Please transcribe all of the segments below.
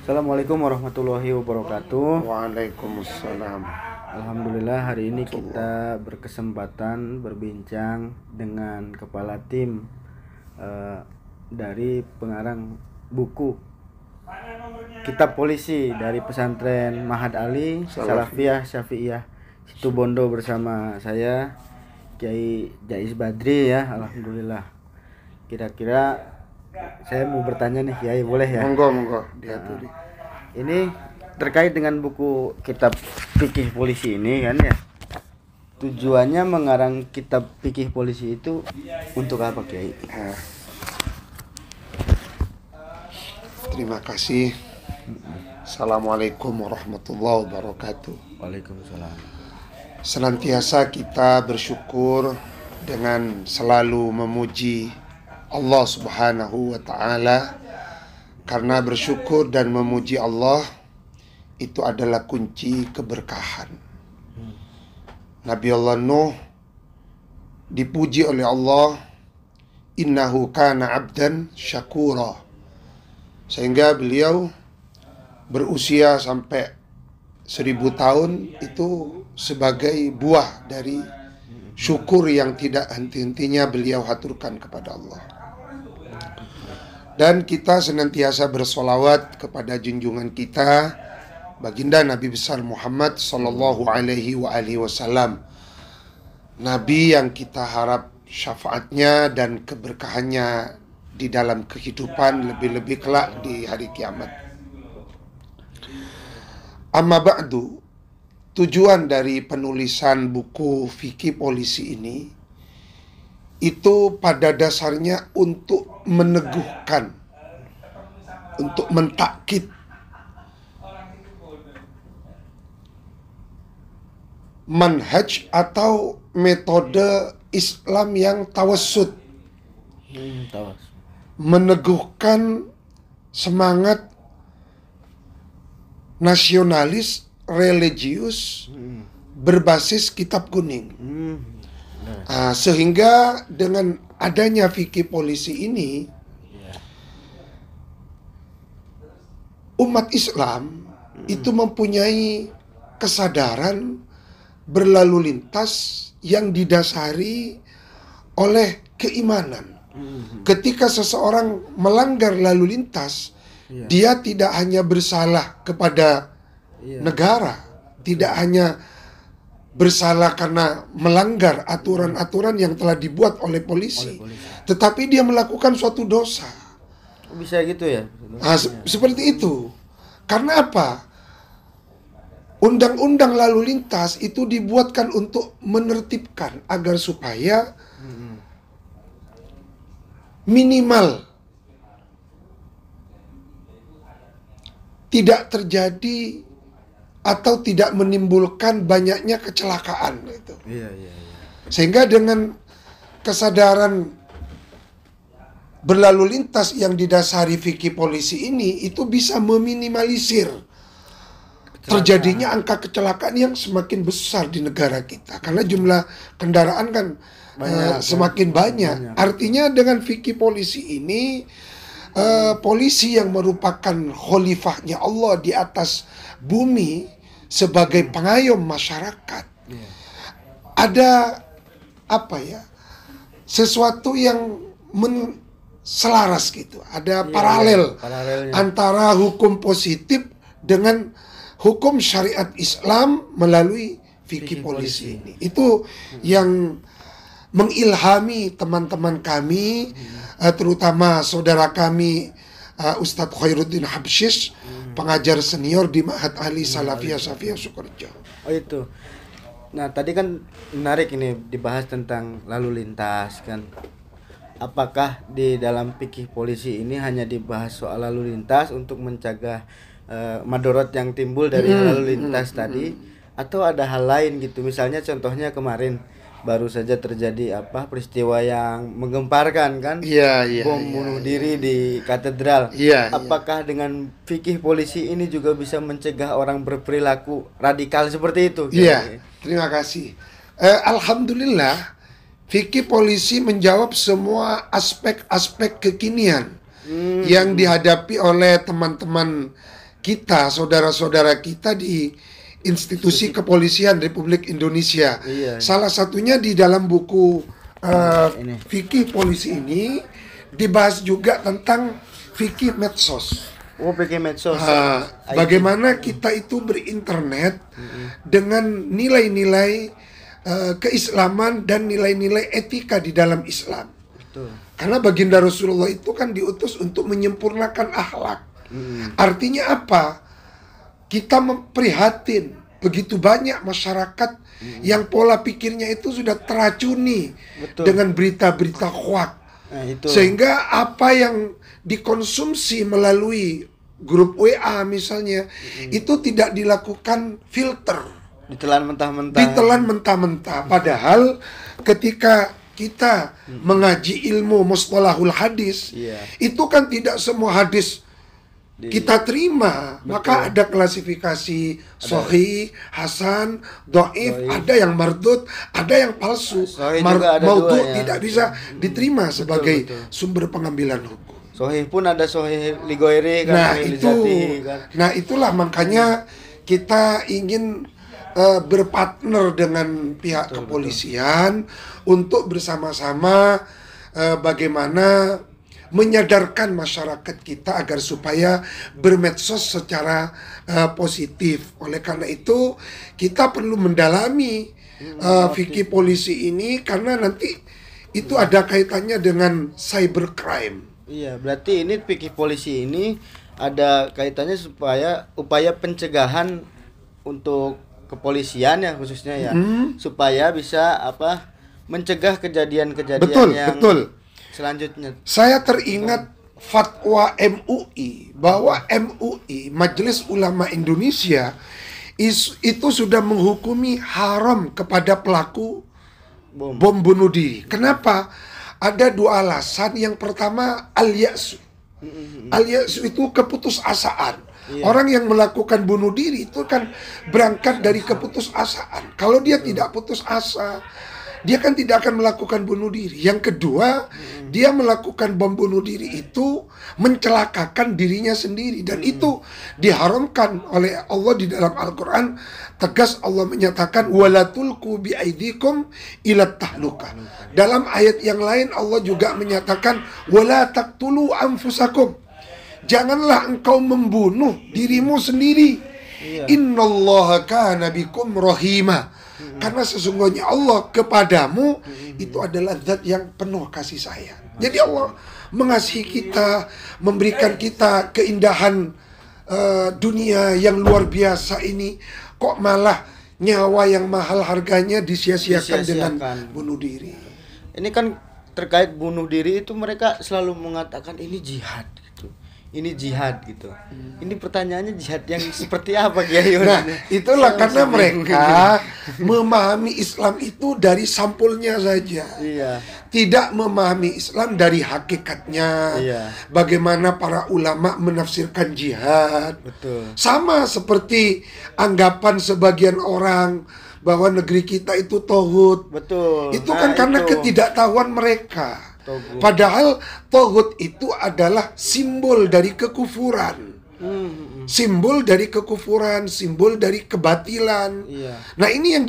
Assalamualaikum warahmatullahi wabarakatuh. Waalaikumsalam. Alhamdulillah hari ini kita berkesempatan berbincang dengan kepala tim dari pengarang buku Kitab Polisi dari pesantren Mahad Ali Salafiyah Syafi'iyah Situbondo bersama saya Kiai Jais Badri ya. Alhamdulillah. Kira-kira saya mau bertanya nih Kiai, boleh ya? Monggo diatur. Ini terkait dengan buku Kitab Fikih Polisi ini kan ya. Tujuannya mengarang Kitab Fikih Polisi itu untuk apa, Kiai? Terima kasih. Assalamualaikum warahmatullahi wabarakatuh. Waalaikumsalam. Senantiasa kita bersyukur dengan selalu memuji Allah Subhanahu wa ta'ala, karena bersyukur dan memuji Allah itu adalah kunci keberkahan. Nabi Allah Nuh dipuji oleh Allah, innahu kana abdan syakura, sehingga beliau berusia sampai 1000 tahun itu sebagai buah dari syukur yang tidak henti-hentinya beliau haturkan kepada Allah. Dan kita senantiasa bersolawat kepada junjungan kita baginda Nabi besar Muhammad sallallahu alaihi wasallam, Nabi yang kita harap syafaatnya dan keberkahannya di dalam kehidupan, lebih-lebih kelak di hari kiamat. Amma ba'du, tujuan dari penulisan buku Fikih Polisi ini itu pada dasarnya untuk meneguhkan, untuk mentakkid manhaj atau metode Islam yang tawassut, meneguhkan semangat nasionalis religius berbasis kitab kuning. Sehingga dengan adanya fikih polisi ini, umat Islam itu mempunyai kesadaran berlalu lintas yang didasari oleh keimanan. Ketika seseorang melanggar lalu lintas, dia tidak hanya bersalah kepada negara, tidak hanya bersalah karena melanggar aturan-aturan yang telah dibuat oleh polisi, tetapi dia melakukan suatu dosa. Bisa gitu ya? Seperti itu. Karena apa? Undang-undang lalu lintas itu dibuatkan untuk menertibkan agar supaya minimal tidak terjadi atau tidak menimbulkan banyaknya kecelakaan itu. Sehingga dengan kesadaran berlalu lintas yang didasari fikih polisi ini, itu bisa meminimalisir terjadinya angka kecelakaan yang semakin besar di negara kita. Karena jumlah kendaraan kan semakin banyak. Artinya dengan fikih polisi ini, polisi yang merupakan khalifahnya Allah di atas bumi sebagai pengayom masyarakat, ada sesuatu yang selaras gitu, ada paralel antara hukum positif dengan hukum syariat Islam melalui fikih polisi ini. Itu yang mengilhami teman-teman kami, terutama saudara kami Ustadz Khairuddin Habsyish, pengajar senior di Mahad Ali Salafiyah Syafi'iyah Sukorejo. Oh itu. Nah tadi kan menarik ini dibahas tentang lalu lintas kan. Apakah di dalam fikih polisi ini hanya dibahas soal lalu lintas untuk mencegah madorot yang timbul dari lalu lintas tadi, atau ada hal lain gitu? Misalnya contohnya kemarin baru saja terjadi peristiwa yang menggemparkan kan, bom bunuh diri di katedral. Apakah dengan fikih polisi ini juga bisa mencegah orang berperilaku radikal seperti itu? Terima kasih. Alhamdulillah, fikih polisi menjawab semua aspek-aspek kekinian yang dihadapi oleh teman-teman kita, saudara-saudara kita di institusi kepolisian Republik Indonesia. Iya. Salah satunya di dalam buku Ini. fikih polisi ini dibahas juga tentang fikih medsos. Oh, pakai medsos. Bagaimana kita itu berinternet dengan nilai-nilai keislaman dan nilai-nilai etika di dalam Islam. Betul. Karena baginda Rasulullah itu kan diutus untuk menyempurnakan akhlak. Artinya apa? Kita memprihatin begitu banyak masyarakat yang pola pikirnya itu sudah teracuni Betul. dengan berita-berita hoak. Nah, itu. Sehingga apa yang dikonsumsi melalui grup WA misalnya itu tidak dilakukan filter, ditelan mentah-mentah. ditelan mentah-mentah. Padahal ketika kita mengaji ilmu mustalahul hadis, Iya. itu kan tidak semua hadis kita terima. Maka ada klasifikasi sahih, hasan, dhaif, ada yang mardud, ada yang palsu. Sahih juga ada Maudhu dua, ya. tidak bisa diterima sebagai betul. sumber pengambilan hukum. Sohih pun ada sohih ligoiri kan. Nah sohih itu, lizati, kan. nah itulah makanya kita ingin berpartner dengan pihak kepolisian untuk bersama-sama bagaimana menyadarkan masyarakat kita agar supaya bermedsos secara positif. Oleh karena itu kita perlu mendalami fikih polisi ini karena nanti itu ada kaitannya dengan cybercrime. Iya, berarti ini fikih polisi ini ada kaitannya supaya upaya pencegahan untuk kepolisian ya khususnya ya, supaya bisa mencegah kejadian-kejadian yang Betul. selanjutnya. Saya teringat fatwa MUI bahwa MUI Majelis Ulama Indonesia itu sudah menghukumi haram kepada pelaku bom bunuh diri. Kenapa? Ada dua alasan. Yang pertama al-ya'su. Al-ya'su itu keputusasaan. Iya. Orang yang melakukan bunuh diri itu kan berangkat dari keputusasaan. Kalau dia tidak putus asa, dia kan tidak akan melakukan bunuh diri. Yang kedua, dia melakukan bom bunuh diri itu mencelakakan dirinya sendiri. Dan itu diharamkan oleh Allah di dalam Al-Quran. Tegas Allah menyatakan, وَلَا تُلْقُوا بِأَيْدِيكُمْ إِلَى التَّهْلُكَةِ. Dalam ayat yang lain Allah juga menyatakan, وَلَا تَقْتُلُوا أَنفُسَكُمْ. Janganlah engkau membunuh dirimu sendiri. Innallaha kana bikum rahima. Karena sesungguhnya Allah kepadamu itu adalah zat yang penuh kasih sayang. Jadi Allah mengasihi kita, memberikan kita keindahan dunia yang luar biasa ini. Kok malah nyawa yang mahal harganya disia-siakan dengan bunuh diri. Ini kan terkait bunuh diri itu mereka selalu mengatakan ini jihad gitu. Ini jihad gitu. Ini pertanyaannya jihad yang seperti apa Kiai? Nah, itulah karena mereka memahami Islam itu dari sampulnya saja. Iya. Tidak memahami Islam dari hakikatnya. Iya. Bagaimana para ulama menafsirkan jihad. Betul. Sama seperti anggapan sebagian orang bahwa negeri kita itu tauhid. Betul. Itu kan karena ketidaktahuan mereka. Togut. Padahal tauhid itu adalah simbol dari kekufuran. Simbol dari kekufuran, simbol dari kebatilan. Iya. Nah, ini yang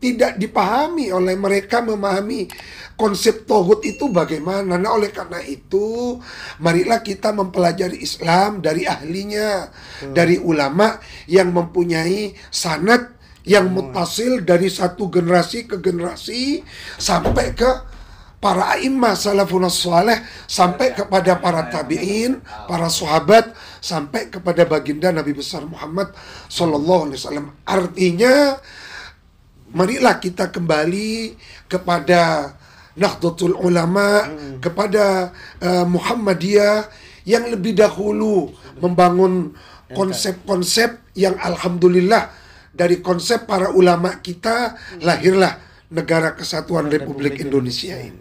tidak dipahami oleh mereka. Memahami konsep tauhid itu bagaimana. Nah, oleh karena itu marilah kita mempelajari Islam dari ahlinya, dari ulama yang mempunyai sanad yang muttasil dari satu generasi ke generasi sampai ke para a'immah salafun salih, sampai kepada para tabi'in, para sahabat, sampai kepada baginda Nabi besar Muhammad sallallahu alaihi wasallam. Artinya marilah kita kembali kepada Nahdlatul Ulama, kepada Muhammadiyah yang lebih dahulu membangun konsep-konsep yang alhamdulillah dari konsep para ulama kita lahirlah Negara Kesatuan Republik Indonesia ini.